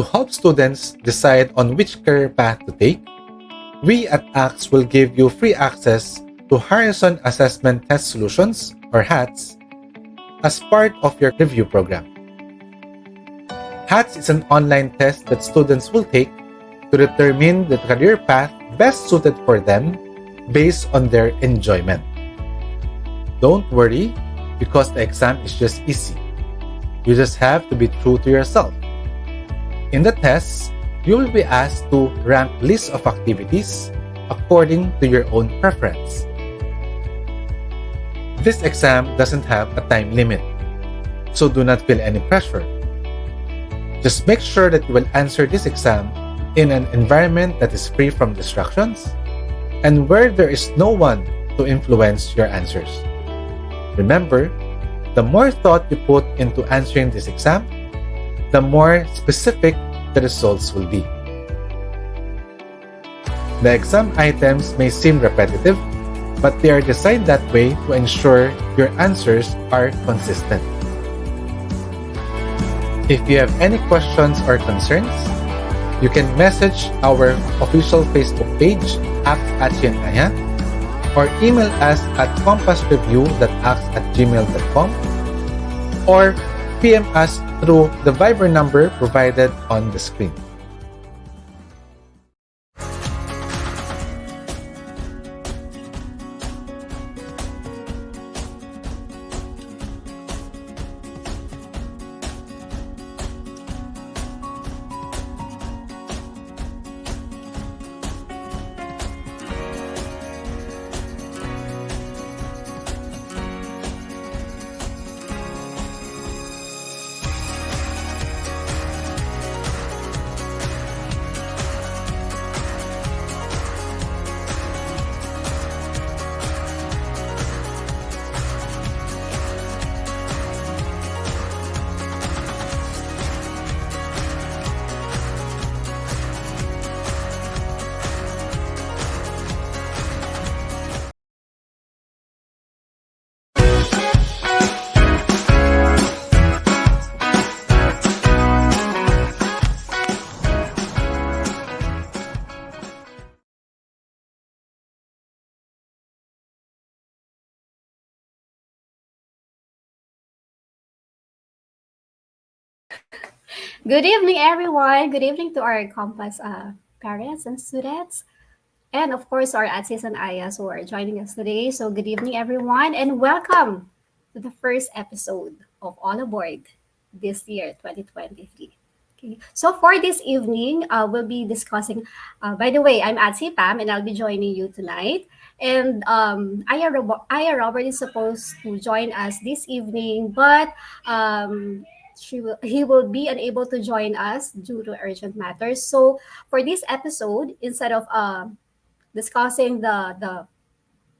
To help students decide on which career path to take, we at ACTS will give you free access to Horizon Assessment Test Solutions, or HATS, as part of your review program. HATS is an online test that students will take to determine the career path best suited for them based on their enjoyment. Don't worry, because the exam is just easy. You just have to be true to yourself. In the tests, you will be asked to rank lists of activities according to your own preference. This exam doesn't have a time limit, so do not feel any pressure. Just make sure that you will answer this exam in an environment that is free from distractions and where there is no one to influence your answers. Remember, the more thought you put into answering this exam, the more specific the results will be. The exam items may seem repetitive, but they are designed that way to ensure your answers are consistent. If you have any questions or concerns, you can message our official Facebook page, ACTS@CNIA, or email us at compassreview.acts@gmail.com, or PM us through the Viber number provided on the screen. Good evening, everyone. Good evening to our Compass parents and students, and of course, our ATSIs and AYAs who are joining us today. So, good evening, everyone, and welcome to the first episode of All Aboard this year, 2023. Okay. So, for this evening, we'll be discussing. By the way, I'm Atsi Pam, and I'll be joining you tonight. And Aya Robert is supposed to join us this evening, but he will be unable to join us due to urgent matters. So for this episode, instead of discussing the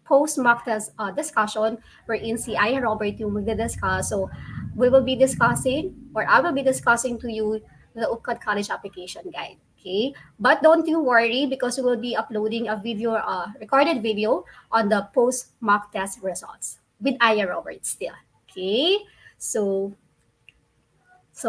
post mock test discussion wherein si Aya Robert yung magdidiscuss, so we will be discussing, or I will be discussing to you the UPCAT College Application Guide. Okay, but don't you worry, because we will be uploading a video, recorded video on the post mock test results with Aya Robert still. Okay, so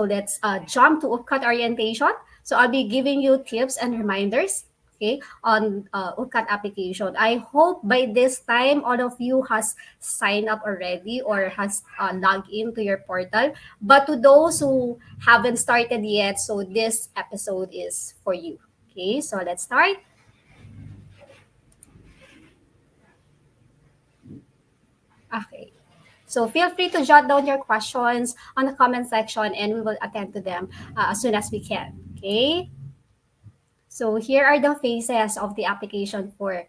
let's jump to UPCAT orientation. So I'll be giving you tips and reminders, okay, on UPCAT application. I hope by this time all of you has signed up already or has logged into your portal. But to those who haven't started yet, so this episode is for you. Okay, so let's start. Okay. So feel free to jot down your questions on the comment section and we will attend to them as soon as we can. Okay. So here are the phases of the application for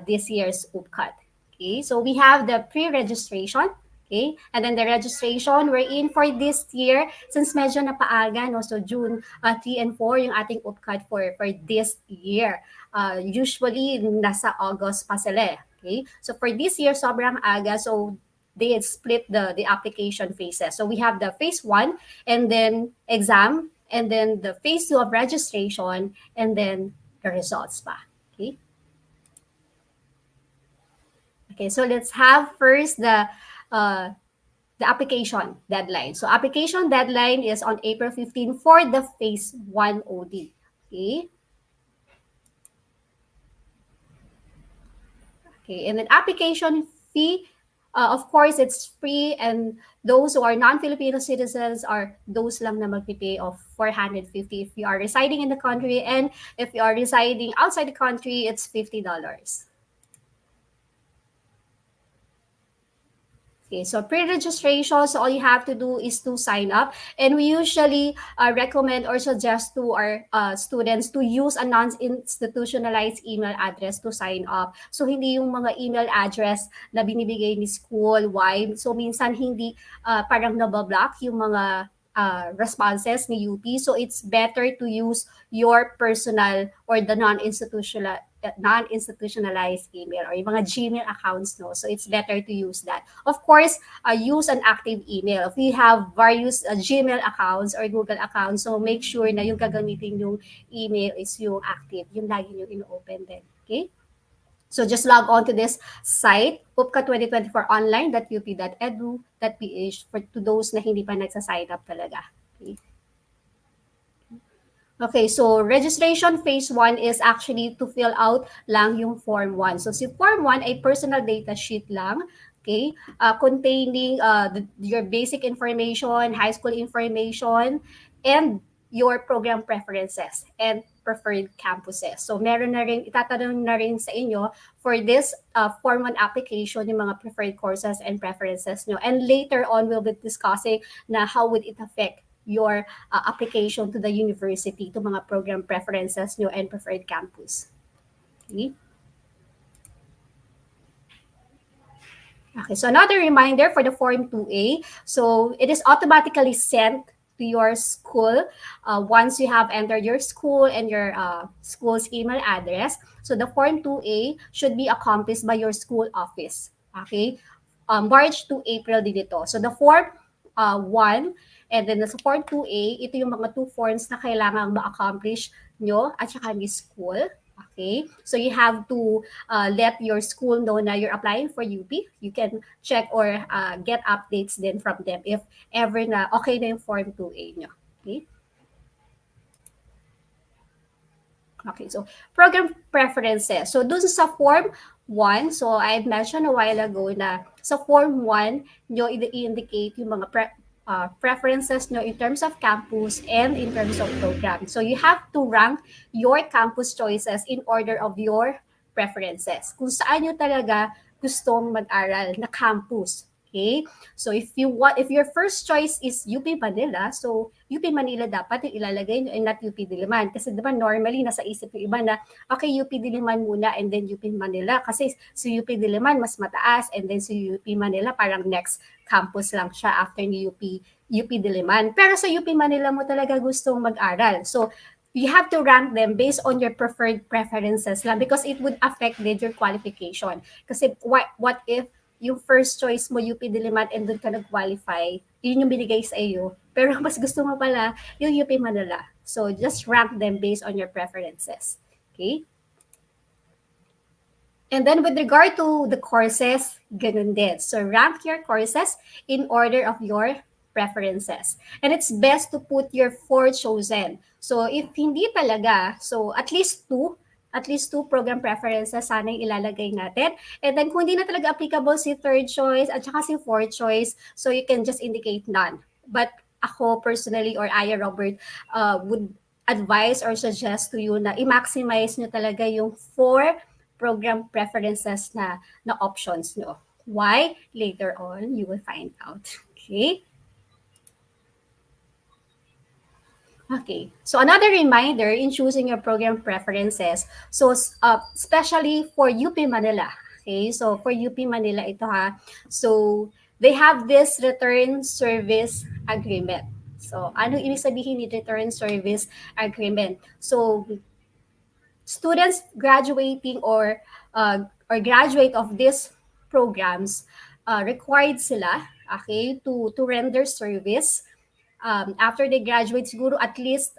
this year's UPCAT. Okay. So we have the pre-registration. Okay. And then the registration we're in for this year, since medyo napaaga, no? So June 3 and 4 yung ating UPCAT for this year. Usually nasa August pa sila. Okay. So for this year, sobrang aga. So they had split the application phases. So we have the phase 1 and then exam, and then the phase 2 of registration, and then the results pa. Okay. Okay, so let's have first the the application deadline. So application deadline is on April 15 for the phase 1 OD. Okay. Okay, and then application fee, of course, it's free, and those who are non-Filipino citizens are those lang na magpipay of 450 if you are residing in the country, and if you are residing outside the country, it's $50. Okay, so pre-registration, so all you have to do is to sign up. And we usually recommend or suggest to our students to use a non-institutionalized email address to sign up. So hindi yung mga email address na binibigay ni school. Why? So minsan hindi parang nabablock yung mga responses ni UP. So it's better to use your personal or the non-institutionalized email or yung mga Gmail accounts, no? So it's better to use that. Of course, use an active email. If you have various Gmail accounts or Google accounts, so make sure na yung gagamitin yung email is yung active, yung lagi nyo in-open din. Okay? So just log on to this site, upcat2024online.up.edu.ph for to those na hindi pa nagsa-sign up talaga. Okay? Okay, so registration phase 1 is actually to fill out lang yung form 1. So si form 1 ay personal data sheet lang, okay? Containing your basic information, high school information, and your program preferences and preferred campuses. So meron na rin, itatanong na rin sa inyo for this form 1 application yung mga preferred courses and preferences nyo. And later on, we'll be discussing na how would it affect your application to the university, to mga program preferences nyo and preferred campus. Okay? Okay, so another reminder for the Form 2A. So it is automatically sent to your school once you have entered your school and your school's email address. So the Form 2A should be accomplished by your school office. Okay? March to April din ito. So the Form 1 and then sa Form 2A, ito yung mga two forms na kailangan ma-accomplish nyo at saka ni school. Okay, so you have to let your school know na you're applying for UP. You can check or get updates then from them if ever na okay na yung Form 2A nyo. Okay. Okay, so program preferences. So dun sa Form 1, so I mentioned a while ago na sa Form 1, nyo i-indicate yung mga preferences no in terms of campus and in terms of program. So you have to rank your campus choices in order of your preferences. Kung saan nyo talaga gustong mag-aral na campus. Okay? So if your first choice is UP Manila, so UP Manila dapat yung ilalagay nyo and not UP Diliman. Kasi diba normally nasa isip yung iba na okay, UP Diliman muna and then UP Manila. Kasi si UP Diliman mas mataas and then si UP Manila parang next campus lang siya after ni UP Diliman. Pero sa UP Manila mo talaga gustong mag-aral. So you have to rank them based on your preferred preferences lang because it would affect your qualification. Kasi what if yung first choice mo UP Diliman and doon ka nag-qualify, yun yung binigay sa iyo. Pero mas gusto mo pala yung UP Manila. So just rank them based on your preferences. Okay? And then with regard to the courses, ganun din. So rank your courses in order of your preferences. And it's best to put your 4 chosen. So if hindi talaga, so at least two program preferences sana yung ilalagay natin. And then kung hindi na talaga applicable si third choice at saka si fourth choice, so you can just indicate none. But ako personally or Aya Robert would advise or suggest to you na i-maximize nyo talaga yung 4 program preferences na options nyo. Why? Later on, you will find out. Okay? Okay, so another reminder in choosing your program preferences, so especially for UP Manila, okay, so for UP Manila ito ha, so they have this return service agreement. So ano ibig sabihin ni return service agreement? So students graduating or graduate of these programs required sila, okay, to render service after they graduate, siguro at least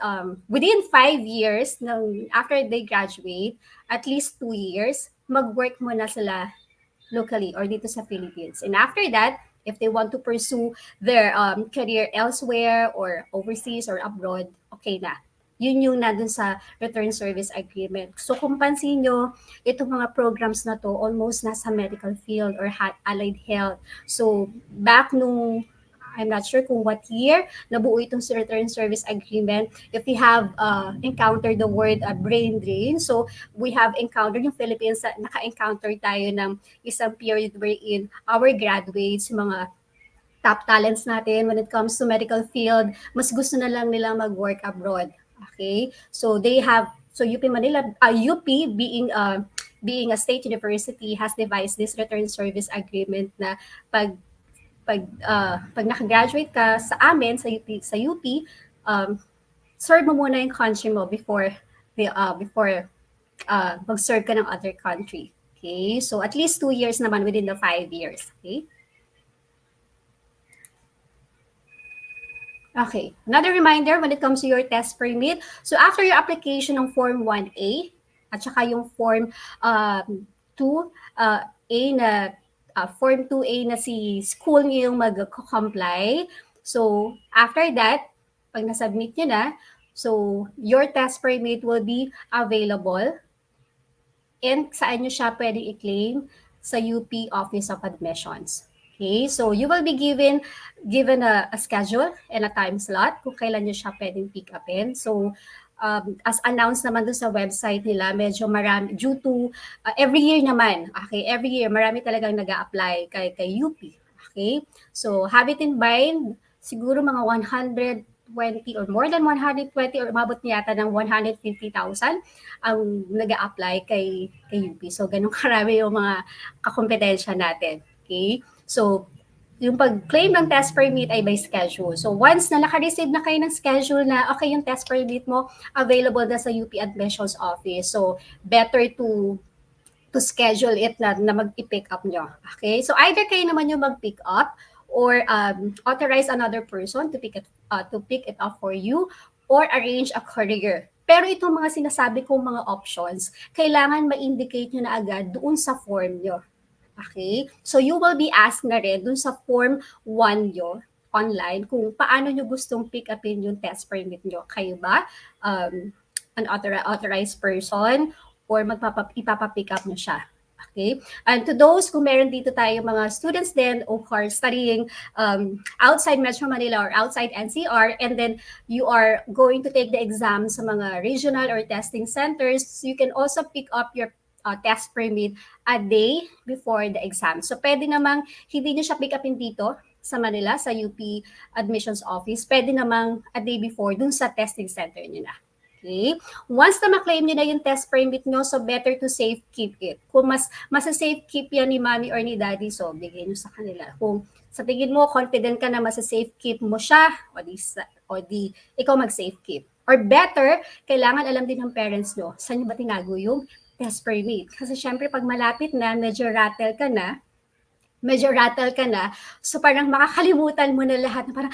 within 5 years after they graduate, at least 2 years, mag-work muna sila locally or dito sa Philippines. And after that, If they want to pursue their career elsewhere or overseas or abroad, okay na. Yun yung nandun sa return service agreement. So kung pansin nyo, itong mga programs na to almost nasa medical field or allied health. So back nung I'm not sure kung what year nabuo itong return service agreement. If we have encountered the word brain drain, so we have encountered yung Philippines, naka-encounter tayo ng isang period wherein our graduates, mga top talents natin when it comes to medical field, mas gusto na lang nila mag-work abroad. Okay? So they have, so UP Manila, UP being a state university has devised this return service agreement na pag pag nakagraduate ka sa amin sa UP, serve mo muna yung country mo before mag-serve ka ng other country. Okay? So at least 2 years naman within the 5 years. Okay? Okay. Another reminder when it comes to your test permit. So after your application ng Form 1A at saka yung Form 2A na Form 2A na si school niyo yung mag-comply. So after that, pag nasubmit niyo na, so your test permit will be available and saan nyo siya pwedeng i-claim sa UP Office of Admissions. Okay, so you will be given a schedule and a time slot kung kailan nyo siya pwedeng pick upin. So as announced naman doon sa website nila, medyo marami due to every year naman. Okay, every year marami talagang nag-a-apply kay UP. Okay, so have it in mind, siguro mga 120 or more than 120 or umabot niya yata ng 150,000 ang nag-a-apply kay UP. So ganun karami yung mga kakompetensya natin. Okay? So yung pag-claim ng test permit ay by schedule. So once na naka-receive na kayo ng schedule na okay yung test permit mo, available na sa UP Admissions Office. So better to schedule it na mag-i-pick up nyo. Okay? So either kayo naman yung mag-pick up or authorize another person to pick it up for you or arrange a courier. Pero itong mga sinasabi kong mga options, kailangan ma-indicate nyo na agad doon sa form nyo. Okay? So you will be asked na rin dun sa Form 1 nyo online kung paano nyo gustong pick upin yung test permit nyo. Kayo ba? An authorized person or ipapapick up nyo siya. Okay? And to those, kung meron dito tayo mga students din who are studying outside Metro Manila or outside NCR, and then you are going to take the exam sa mga regional or testing centers, you can also pick up your test permit a day before the exam. So pwede namang hindi nyo siya pick upin dito sa Manila, sa UP Admissions Office. Pwede namang a day before dun sa testing center nyo na. Okay? Once na ma-claim nyo na yung test permit nyo, so better to safe keep it. Kung mas safe keep yan ni mommy or ni daddy, so bigay nyo sa kanila. Kung sa tingin mo, confident ka na safe keep mo siya, o di ikaw mag-safe keep. Or better, kailangan alam din ng parents nyo, saan nyo ba tinago yung test permit? Kasi syempre pag malapit na, medyo rattle ka na, so parang makakalimutan mo na lahat na parang,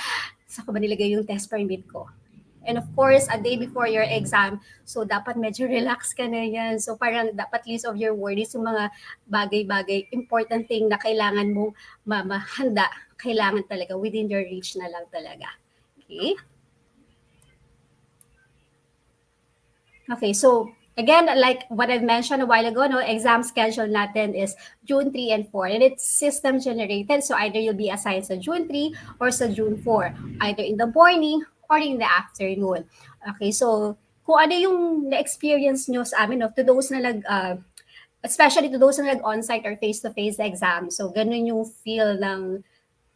saan ko ba nilagay yung test permit ko? And of course, a day before your exam, so dapat medyo relax ka na yan. So parang dapat least of your worries yung mga bagay-bagay, important thing na kailangan mong mahanda, kailangan talaga within your reach na lang talaga. Okay? Okay, so again, like what I've mentioned a while ago, no, exam schedule natin is June 3 and 4. And it's system generated. So either you'll be assigned sa June 3 or sa June 4. Either in the morning or in the afternoon. Okay, so kung ano yung na-experience nyo sa amin, no, to those na especially to those na nag-onsite or face-to-face exam. So ganun yung feel ng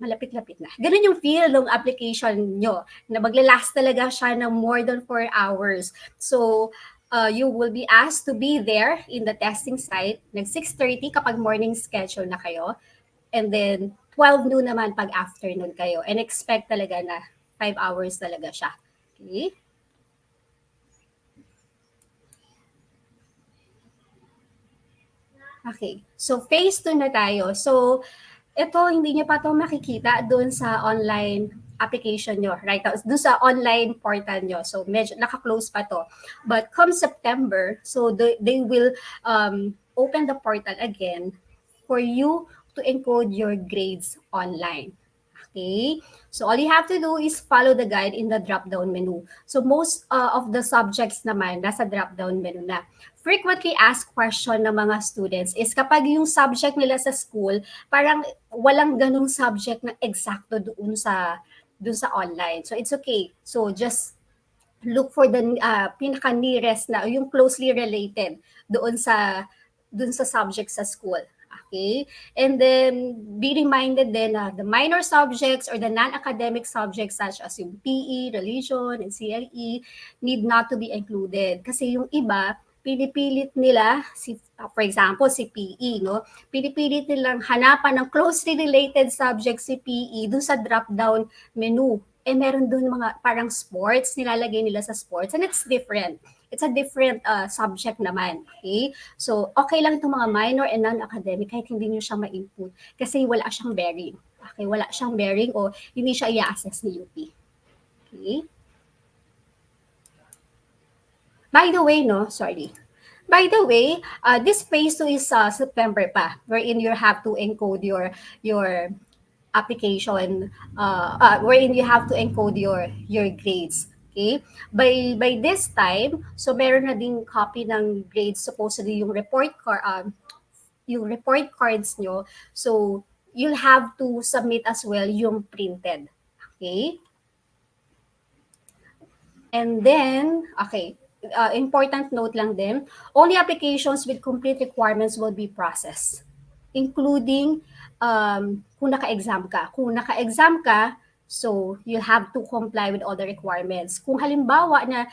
malapit-lapit na. Ganun yung feel ng application nyo, na maglalast talaga siya ng more than 4 hours. So, you will be asked to be there in the testing site ng 6:30 kapag morning schedule na kayo. And then, 12 noon naman pag afternoon kayo. And expect talaga na 5 hours talaga siya. Okay? Okay. So, phase 2 na tayo. So, ito, hindi niyo pa ito makikita doon sa online application nyo, right? Doon sa online portal nyo. So, medyo naka-close pa to. But come September, so they will open the portal again for you to to encode your grades online. Okay, so all you have to do is follow the guide in the drop-down menu. So most of the subjects naman, nasa drop-down menu na. Frequently asked question ng mga students is kapag yung subject nila sa school, parang walang ganung subject na eksakto doon sa online. So it's okay. So just look for the pinaka nearest na yung closely related doon sa subject sa school. Okay? And then be reminded then the minor subjects or the non-academic subjects such as yung PE, religion, and CLE need not to be included kasi yung iba pinipilit nila for example si PE no, pinipilit nilang hanapan ng closely related subject si PE dun sa drop down menu. Meron dun mga parang sports, nilalagay nila sa sports and it's different. It's a different subject naman. Okay? So, okay lang itong mga minor and non-academic kahit hindi nyo siya ma-input kasi wala siyang bearing. Okay? Wala siyang bearing o hindi siya i-assess ni UP. Okay? By the way, no, sorry. By the way, this phase 2 is September pa, wherein you have to encode your application, wherein you have to encode your grades. Okay? By this time, so meron na ding copy ng grades, supposedly yung report cards nyo. So you'll have to submit as well yung printed. Okay? And then, okay, important note lang din, only applications with complete requirements will be processed, including kung naka-exam ka. Kung naka-exam ka, so you have to comply with all the requirements. Kung halimbawa na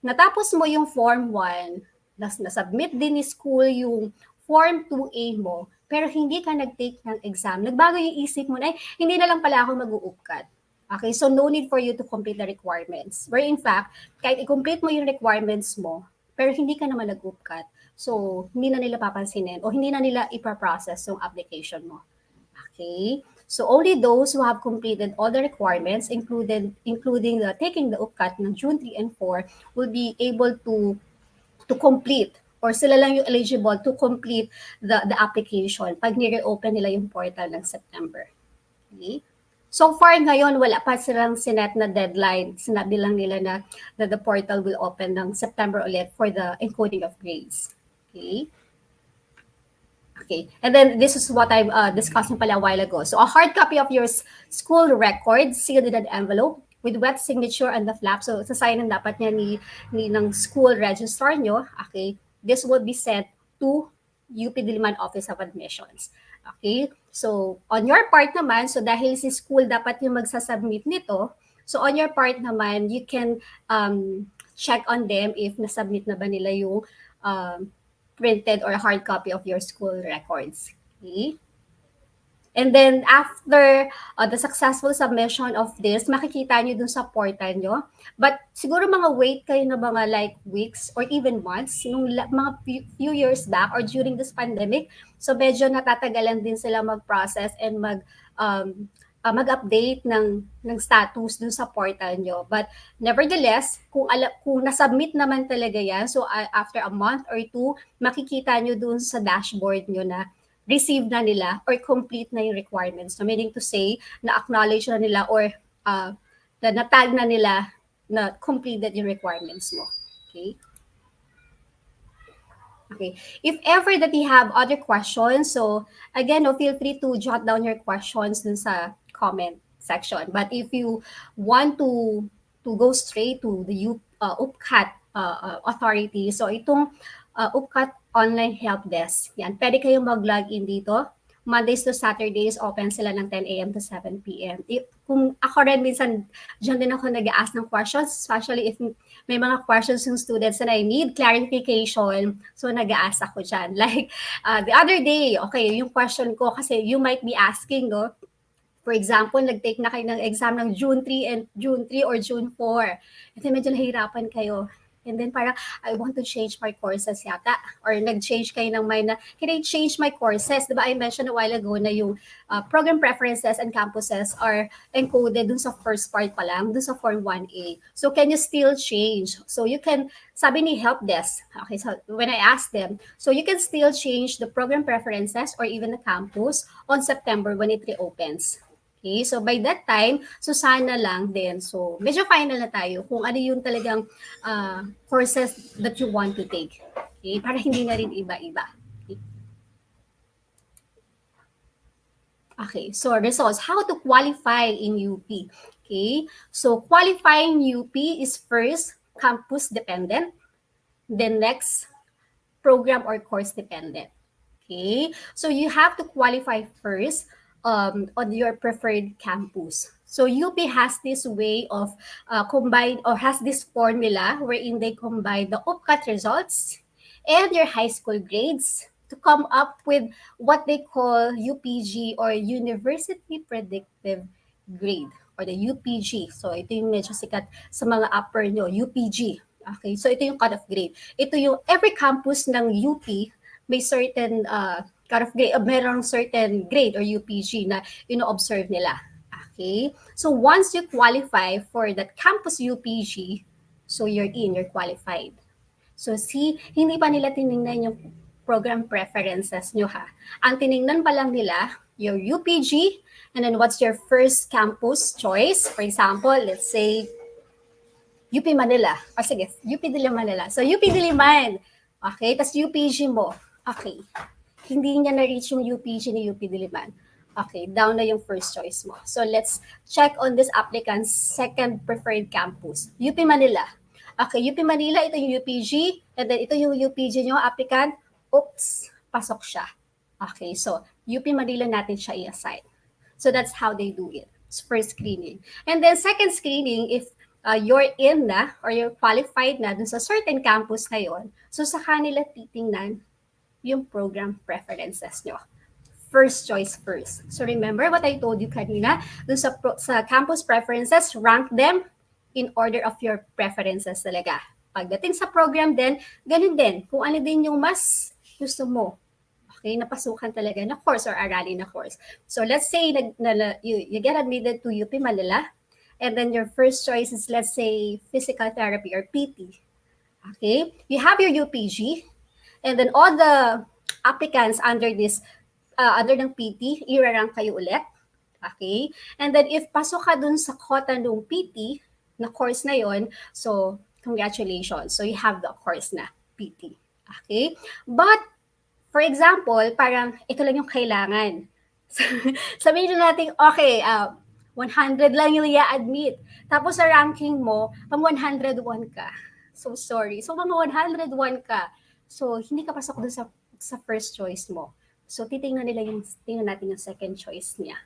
natapos mo yung Form 1, nasubmit din ni school yung Form 2A mo, pero hindi ka nag-take ng exam, nagbago yung isip mo na, hindi na lang pala ako mag-UPCAT. Okay, so no need for you to complete the requirements. Where in fact, kahit i-complete mo yung requirements mo, pero hindi ka naman nag-UPCAT, so hindi na nila papansinin o hindi na nila ipaprocess yung application mo. Okay, so only those who have completed all the requirements, including taking the UPCAT ng June 3 and 4, will be able to complete or sila lang yung eligible to complete the application pag ni-reopen nila yung portal ng September. Okay? So far ngayon, wala pa silang sinet na deadline. Sinabi lang nila na the portal will open ng September ulit for the encoding of grades. Okay? Okay. And then this is what I discussed pala a while ago. So a hard copy of your school record sealed in an envelope with wet signature and the flap. So sa sign dapat niya ni ng school registrar nyo. Okay. This will be sent to UP Diliman Office of Admissions. Okay? So, on your part naman, so dahil si school dapat yung magsasubmit nito, so on your part naman, you can check on them if nasubmit na ba nila yung printed or hard copy of your school records. Okay? And then after the successful submission of this, makikita nyo dun sa portal nyo. But siguro mga wait kayo na mga like weeks or even months, nung mga few years back or during this pandemic. So medyo natatagalan din sila mag-process and mag-update ng status dun sa portal nyo. But nevertheless, kung nasubmit naman talaga yan, so after a month or two, makikita nyo dun sa dashboard nyo na receive na nila or complete na yung requirements. So meaning to say, na-acknowledge na nila or na-tag na nila na completed yung requirements mo. Okay? Okay. If ever that you have other questions, so again, feel free to jot down your questions dun sa comment section. But if you want to go straight to the UPCAT authority, so itong UPCAT Online Help Desk. Yan, pwede kayong mag-login dito. Mondays to Saturdays, open sila ng 10 a.m. to 7 p.m. Kung ako rin, minsan, dyan din ako nag-ask ng questions, especially if may mga questions yung students na I need clarification, so nag-ask ako dyan. Like, the other day, okay, yung question ko, kasi you might be asking, no? For example, nag-take na kayo ng exam ng June 3 or June 4. Ito medyo nahihirapan kayo. And then parang, I want to change my courses yata. Or nag-change kayo ng mind na, can I change my courses? Diba I mentioned a while ago na yung program preferences and campuses are encoded dun sa first part pa lang, dun sa Form 1A. So can you still change? So you can, sabi ni help desk, okay, so when I asked them, so you can still change the program preferences or even the campus on September when it reopens. Okay, so by that time, so sana lang din. So medyo final na tayo kung ano yung talagang courses that you want to take. Okay, para hindi na rin iba-iba. Okay, so results. How to qualify in UP? Okay, so qualifying UP is first campus dependent, then next program or course dependent. Okay, so you have to qualify first on your preferred campus. So UP has this way of combine or has this formula wherein they combine the UPCAT results and your high school grades to come up with what they call UPG or University Predictive Grade or the UPG. So ito yung medyo sikat sa mga upper nyo, UPG. Okay, so ito yung cut-off grade. Ito yung every campus ng UP may certain cut-off grade, merong certain grade or UPG na ino-observe nila. Okay? So once you qualify for that campus UPG, so you're qualified. So see, hindi pa nila tiningnan yung program preferences nyo ha. Ang tiningnan pa lang nila, your UPG, and then what's your first campus choice. For example, let's say UP Manila. O sige, UP Diliman Manila. So UP Diliman. Okay, tas UPG mo. Okay. Hindi niya na-reach yung UPG ni UP Diliman. Okay, down na yung first choice mo. So let's check on this applicant's second preferred campus. UP Manila. Okay, UP Manila, ito yung UPG. And then ito yung UPG nyo, applicant. Oops, pasok siya. Okay, so UP Manila natin siya i-assign. So that's how they do it. It's first screening. And then second screening, if you're in na or you're qualified na dun sa certain campus na yon, so sa kanila titingnan yung program preferences nyo. First choice first. So remember what I told you kanina, dun sa campus preferences, rank them in order of your preferences talaga. Pagdating sa program din, ganun din. Kung ano din yung mas gusto mo. Okay, napasukan talaga na course or aralin na course. So let's say you get admitted to UP Manila, and then your first choice is, let's say, physical therapy or PT. Okay, you have your UPG, and then all the applicants under this, under ng PT, i-rank kayo ulit. Okay, and then if pasok ka dun sa quota ng PT na course na yon, so congratulations. So you have the course na PT. Okay, but for example, parang ito lang yung kailangan. Sabihin natin, okay, 100 lang yung i-admit. Tapos sa ranking mo, pang 101 ka. So sorry. So mga 101 ka. So hindi ka pasok doon sa first choice mo. So tingnan natin yung second choice niya.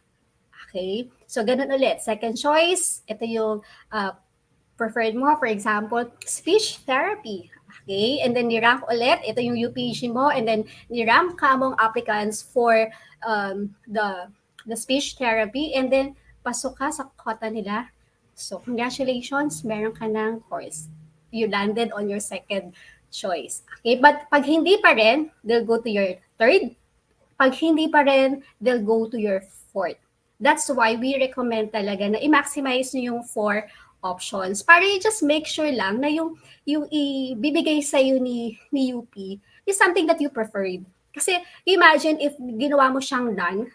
Okay? So ganun ulit. Second choice, ito yung preferred mo. For example, speech therapy. Okay? And then ni-rank ulit, ito yung UPG mo, and then ni-rank ka mong applicants for the speech therapy, and then pasok ka sa quota nila. So congratulations, meron ka ng course. You landed on your second choice. Okay? But pag hindi pa rin, they'll go to your third. Pag hindi pa rin, they'll go to your fourth. That's why we recommend talaga na i-maximize nyo yung 4 options para just make sure lang na yung ibibigay sa'yo ni UP is something that you preferred. Kasi imagine if ginawa mo siyang done,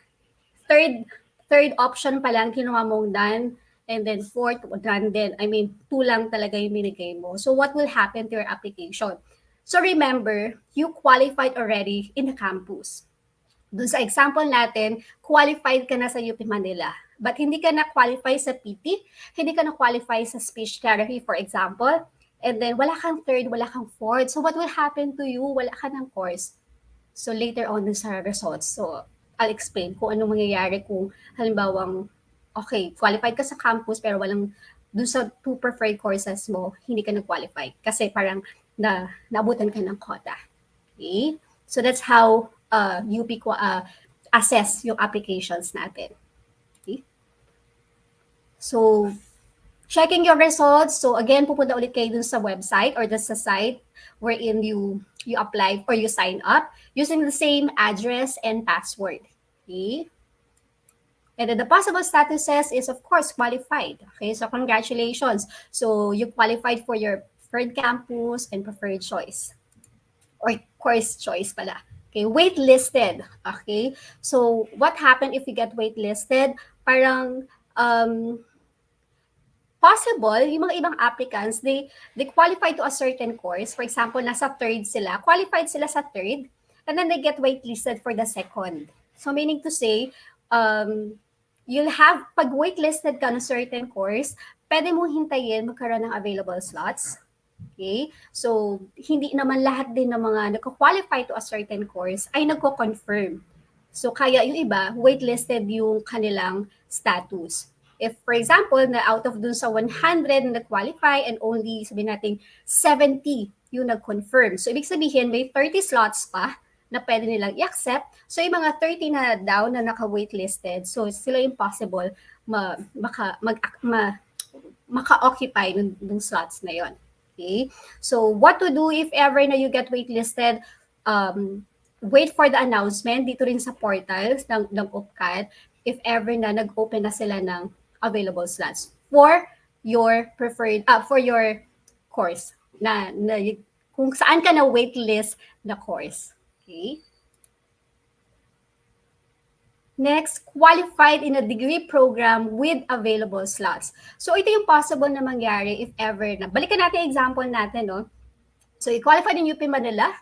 third option pa lang ginawa mong done, and then fourth, done din. I mean, 2 lang talaga yung binigay mo. So what will happen to your application? So remember, you qualified already in the campus. Doon sa example natin, qualified ka na sa UP Manila. But hindi ka na-qualify sa PT, hindi ka na-qualify sa speech therapy, for example, and then wala kang third, wala kang fourth. So what will happen to you? Wala ka ng course. So later on sa results, so I'll explain kung ano mangyayari kung halimbawang, okay, qualified ka sa campus pero walang doon sa 2 preferred courses mo, hindi ka nag-qualify kasi parang naabutan ka ng quota. Okay? So that's how UP assess yung applications natin. Okay? So, Checking your results. So again, pupunta ulit kayo dun sa website or sa site wherein you apply or you sign up using the same address and password. Okay? And then the possible statuses is of course qualified. Okay, so congratulations. So you qualified for your preferred campus and preferred choice or course choice pala. Okay, waitlisted. Okay, so what happened if you get waitlisted? Parang possible, yung mga ibang applicants, they qualify to a certain course. For example, nasa third sila, qualified sila sa third, and then they get waitlisted for the second. So meaning to say, you'll have, pag waitlisted ka ng certain course, pwede mong hintayin magkaroon ng available slots. Okay? So, hindi naman lahat din ng mga nagko-qualify to a certain course ay nagko-confirm. So, kaya yung iba, waitlisted yung kanilang status. If, for example, na out of dun sa 100 na nag-qualify and only, sabihin natin, 70 yung nag-confirm. So, ibig sabihin, may 30 slots pa na pwede nilang i-accept. So, yung mga 30 na down na naka-waitlisted, so sila yung possible maka-occupy ng slots na yon. Okay? So, what to do if ever na you get waitlisted? Wait for the announcement dito rin sa portals ng UPCAT if ever na nag-open na sila ng available slots for your preferred, for your course na kung saan ka na waitlist na course. Okay? Next, qualified in a degree program with available slots. So, ito yung possible na mangyari if ever na. Balikan natin yung example natin, no? So, i-qualified in UP Manila.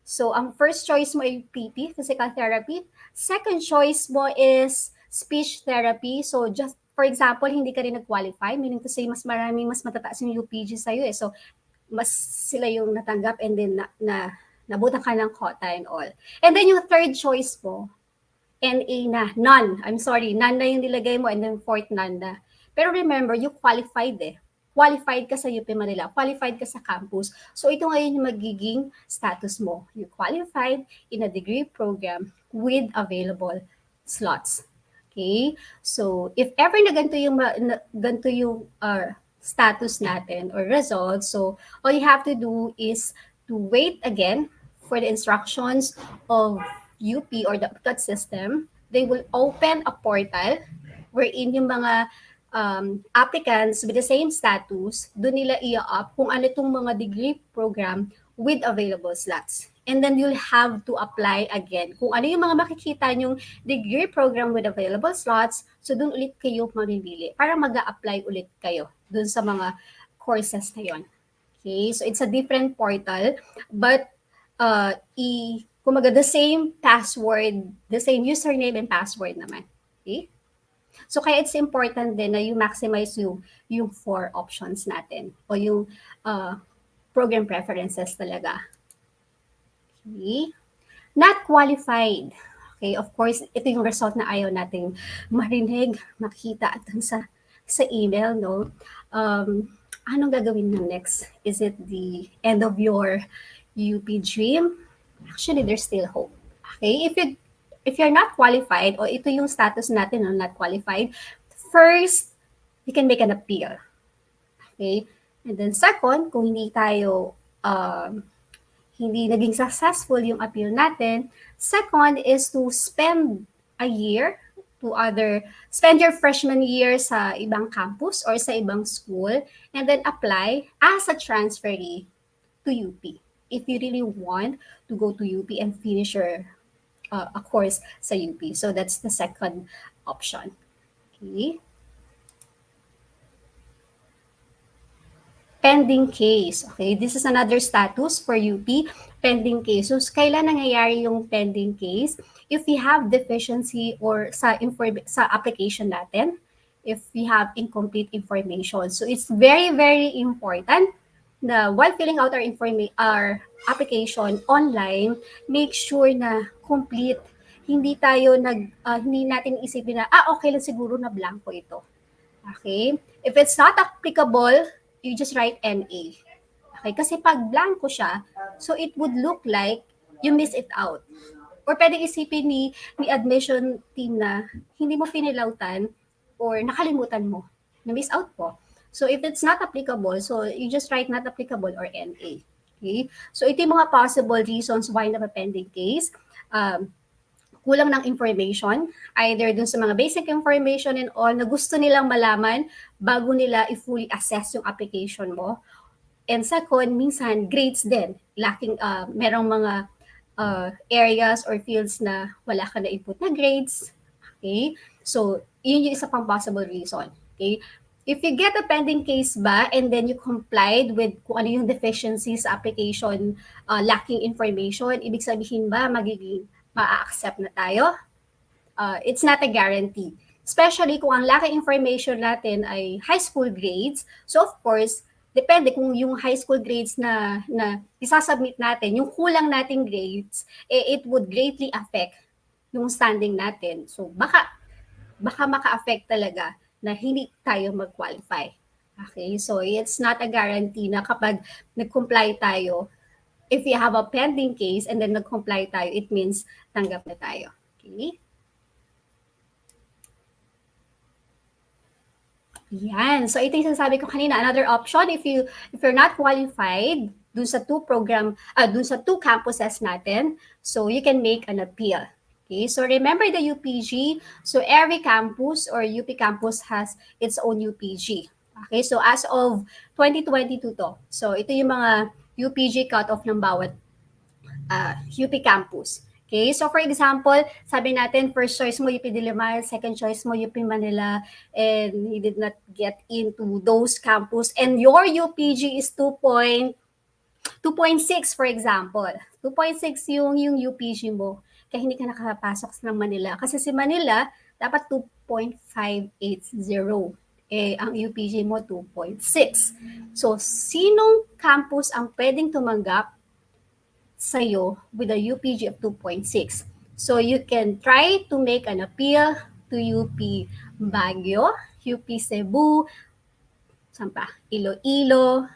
So, ang first choice mo ay PT, physical therapy. Second choice mo is speech therapy. So, just for example, hindi ka rin nag-qualify, meaning to say, mas matataas yung UPG sa'yo eh. So, mas sila yung natanggap and then nabutan ka ng quota and all. And then yung third choice mo, NA na, none. I'm sorry, none na yung nilagay mo and then fourth none na. Pero remember, you qualified eh. Qualified ka sa UP Manila, qualified ka sa campus. So ito ngayon yung magiging status mo. You qualified in a degree program with available slots. Okay? So if ever na ganito yung status natin or results, so all you have to do is to wait again for the instructions of UP or the UPCAT system. They will open a portal wherein yung mga applicants with the same status, doon nila i-up kung ano itong mga degree program with available slots. And then you'll have to apply again. Kung ano yung mga makikita yung degree program with available slots, so doon ulit kayo mamimili para mag-a-apply ulit kayo doon sa mga courses na yon. Okay, so it's a different portal, but kumaga the same password, the same username and password naman. Okay? So kaya it's important din na you maximize yung 4 options natin o yung program preferences talaga. Okay? Not qualified. Okay, of course, ito yung result na ayaw nating marinig, makita dun sa email, no? Anong gagawin na next? Is it the end of your UP dream? Actually, there's still hope. Okay, if you're not qualified o ito yung status natin no, not qualified, first, you can make an appeal. Okay? And then second, kung hindi tayo hindi naging successful yung appeal natin, second is to spend a year spend your freshman year sa ibang campus or sa ibang school and then apply as a transferee to UP. If you really want to go to UP and finish your a course sa UP. So that's the second option. Okay. Pending case. Okay, this is another status for UP, pending case. So kailan nangyayari yung pending case? If we have deficiency or sa application natin, if we have incomplete information. So it's very, very important na while filling out our application online, make sure na complete. Hindi hindi natin isipin na, okay lang siguro na blanco ito. Okay? If it's not applicable, you just write NA. Okay? Kasi pag blanco siya, so it would look like you miss it out. Or pwedeng isipin ni admission team na hindi mo pinilautan or nakalimutan mo. Na-miss out po. So if it's not applicable, so you just write not applicable or NA. Okay? So ito yung mga possible reasons why na pending case. Kulang ng information, either dun sa mga basic information and all na gusto nilang malaman bago nila i-fully assess yung application mo. And second, minsan grades din. Lacking, merong mga areas or fields na wala ka na input na grades. Okay? So, yun yung isa pang possible reason. Okay? If you get a pending case ba and then you complied with kung ano yung deficiencies sa application, lacking information, ibig sabihin ba magiging ma-accept na tayo? It's not a guarantee. Especially kung ang lacking information natin ay high school grades. So of course, depende kung yung high school grades na isasubmit natin, yung kulang nating grades, it would greatly affect yung standing natin. So baka maka-affect talaga na hindi tayo mag-qualify. Okay? So it's not a guarantee na kapag nag-comply tayo, if you have a pending case and then nag-comply tayo, it means tanggap na tayo. Okay? Yan. So ito yung sinasabi ko kanina, another option if you're not qualified dun sa dun sa two campuses natin, so you can make an appeal. Okay? So remember the UPG. So every campus or UP campus has its own UPG. Okay? So as of 2022 to. So ito yung mga UPG cutoff ng bawat UP campus. Okay, so for example, sabi natin, first choice mo UP Diliman, second choice mo UP Manila, and you did not get into those campus, and your UPG is 2.6 for example. 2.6 yung UPG mo, kaya hindi ka nakapasok ng Manila. Kasi si Manila, dapat 2.580. Ang UPG mo 2.6. So, sinong campus ang pwedeng tumanggap sa'yo with a UPG of 2.6. So you can try to make an appeal to UP Baguio, UP Cebu, saan pa? Iloilo,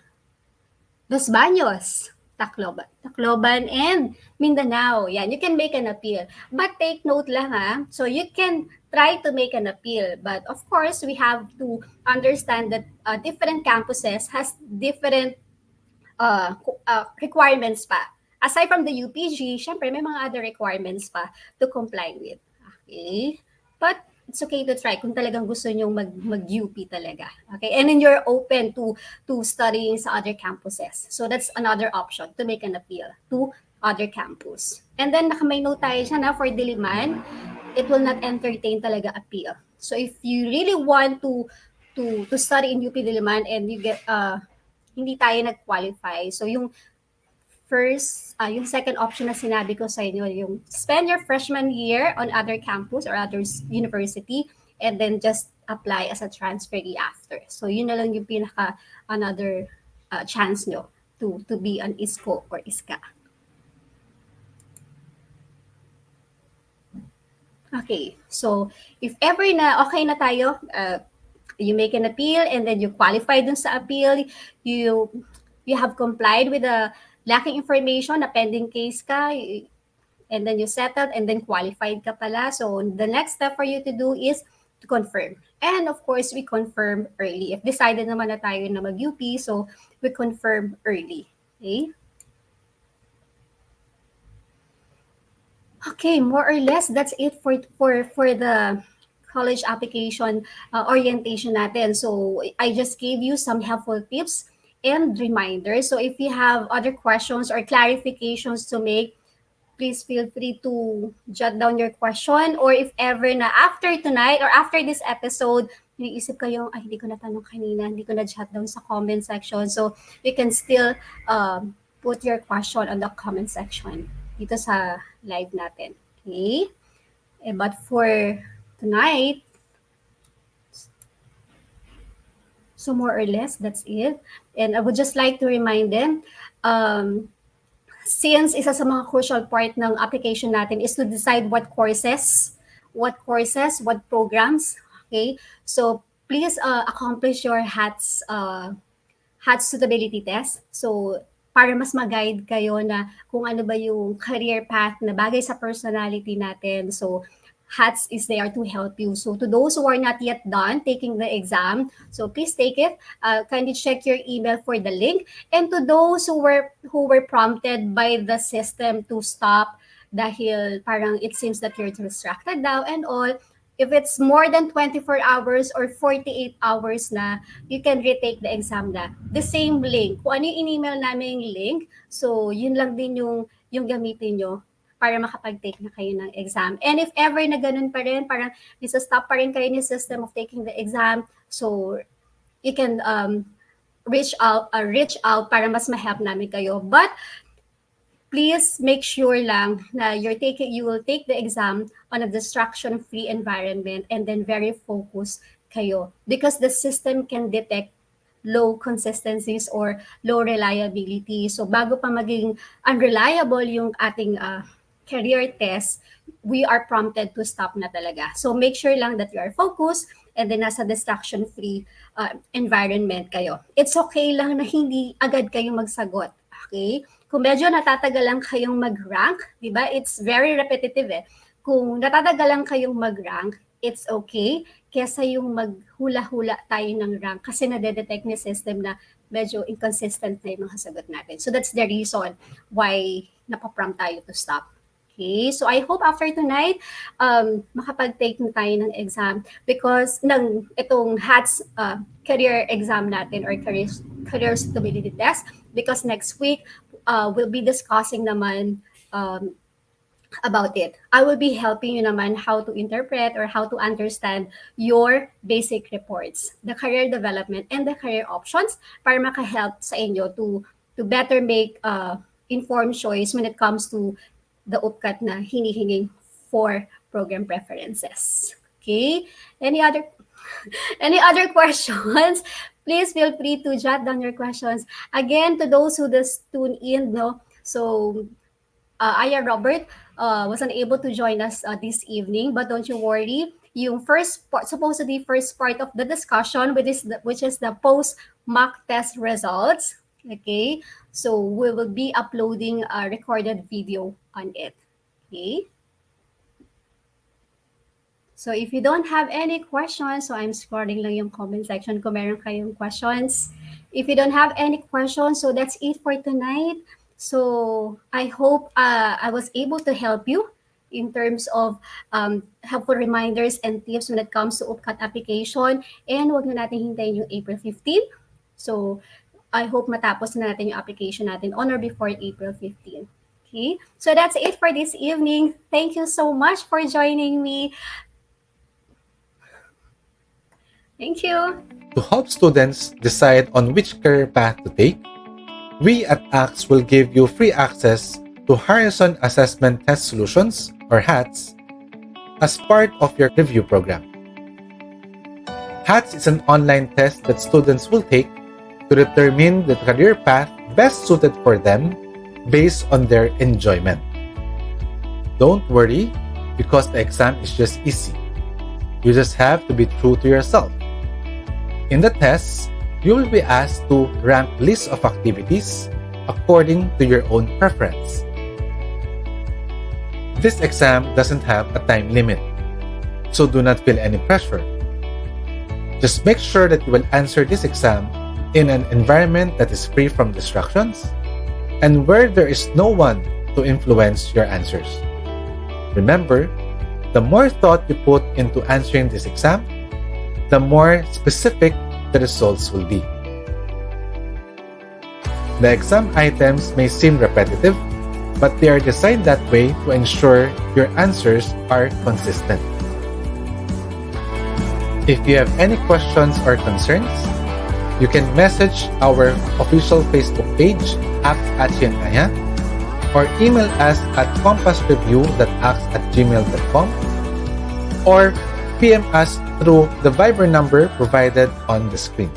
Los Baños, Tacloban, and Mindanao. Yan, you can make an appeal. But take note lang ha, so you can try to make an appeal. But of course, we have to understand that different campuses has different requirements pa. Aside from the UPG, syempre may mga other requirements pa to comply with. Okay? But it's okay to try kung talagang gusto nyo mag-UP talaga. Okay? And then you're open to studying sa other campuses. So that's another option to make an appeal to other campus. And then nakamay note tayo siya na for Diliman, it will not entertain talaga appeal. So if you really want to study in UP Diliman and you get hindi tayo nag-qualify. So yung yung second option na sinabi ko sa inyo, yung spend your freshman year on other campus or other university and then just apply as a transferee after. So yun na lang yung pinaka another chance nyo to be an ISCO or ISCA. Okay, so if ever na okay na tayo, you make an appeal and then you qualify dun sa appeal, you have complied with the lacking information na pending case ka, and then you settled and then qualified ka pala. So the next step for you to do is to confirm. And of course, we confirm early. If decided naman na tayo na mag-UP, so we confirm early. Okay? Okay, more or less, that's it for the college application orientation natin. So I just gave you some helpful tips and reminders. So if you have other questions or clarifications to make, please feel free to jot down your question, or if ever na after tonight or after this episode, iniisip kayo, ay, hindi ko natanong kanina, hindi ko na-jot down sa comment section. So you can still put your question on the comment section dito sa live natin. Okay? But for tonight, so more or less, that's it. And I would just like to remind them, since isa sa mga crucial part ng application natin is to decide what courses, what programs, okay? So please accomplish your HATS suitability test. So para mas mag-guide kayo na kung ano ba yung career path na bagay sa personality natin. So HATS is there to help you. So to those who are not yet done taking the exam, so please take it. Kindly check your email for the link. And to those who were prompted by the system to stop dahil parang it seems that you're distracted daw and all, if it's more than 24 hours or 48 hours na, you can retake the exam na. The same link. Kung ano yung in-email namin yung link, so yun lang din yung gamitin nyo para makapag-take na kayo ng exam. And if ever na ganun pa rin, parang nisa-stop pa rin kayo ni system of taking the exam, so you can reach out para mas ma-help namin kayo. But please make sure lang na you will take the exam on a distraction-free environment and then very focused kayo because the system can detect low consistencies or low reliability. So bago pa maging unreliable yung ating career test, we are prompted to stop na talaga. So make sure lang that you are focused and then nasa distraction-free environment kayo. It's okay lang na hindi agad kayong magsagot. Okay? Kung medyo natatagalan kayong mag-rank, di ba? It's very repetitive eh. Kung natatagalan kayong mag-rank, it's okay kesa yung maghula-hula tayo ng rank kasi nadedetect ni system na medyo inconsistent na yung mga sagot natin. So that's the reason why napaprompt tayo to stop. Okay, so I hope after tonight, makapag-take na tayo ng exam because ng itong HATS career exam natin or career suitability test because next week, we'll be discussing naman about it. I will be helping you naman how to interpret or how to understand your basic reports, the career development and the career options para maka-help sa inyo to better make informed choice when it comes to the UPCAT na hinihinging for program preferences. Okay? Any other questions? Please feel free to jot down your questions. Again, to those who just tune in, no? So, Aya Robert wasn't able to join us this evening, but don't you worry. Yung supposedly first part of the discussion, which is the post mock test results. Okay, so we will be uploading a recorded video on it. Okay. So if you don't have any questions, so I'm scrolling lang yung comment section kung meron kayong questions. If you don't have any questions, so that's it for tonight. So I hope I was able to help you in terms of helpful reminders and tips when it comes to UPCAT application. And huwag na natin hintayin yung April 15. So I hope matapos na natin yung application natin on or before April 15. Okay? So that's it for this evening. Thank you so much for joining me. Thank you. To help students decide on which career path to take, we at ACTS will give you free access to Horizon Assessment Test Solutions, or HATS, as part of your review program. HATS is an online test that students will take to determine the career path best suited for them based on their enjoyment. Don't worry, because the exam is just easy. You just have to be true to yourself. In the tests, you will be asked to rank lists of activities according to your own preference. This exam doesn't have a time limit, so do not feel any pressure. Just make sure that you will answer this exam in an environment that is free from distractions and where there is no one to influence your answers. Remember, the more thought you put into answering this exam, the more specific the results will be. The exam items may seem repetitive, but they are designed that way to ensure your answers are consistent. If you have any questions or concerns, you can message our official Facebook page, @ACTSCIENCAYA, or email us at compassreview.acts@gmail.com or PM us through the Viber number provided on the screen.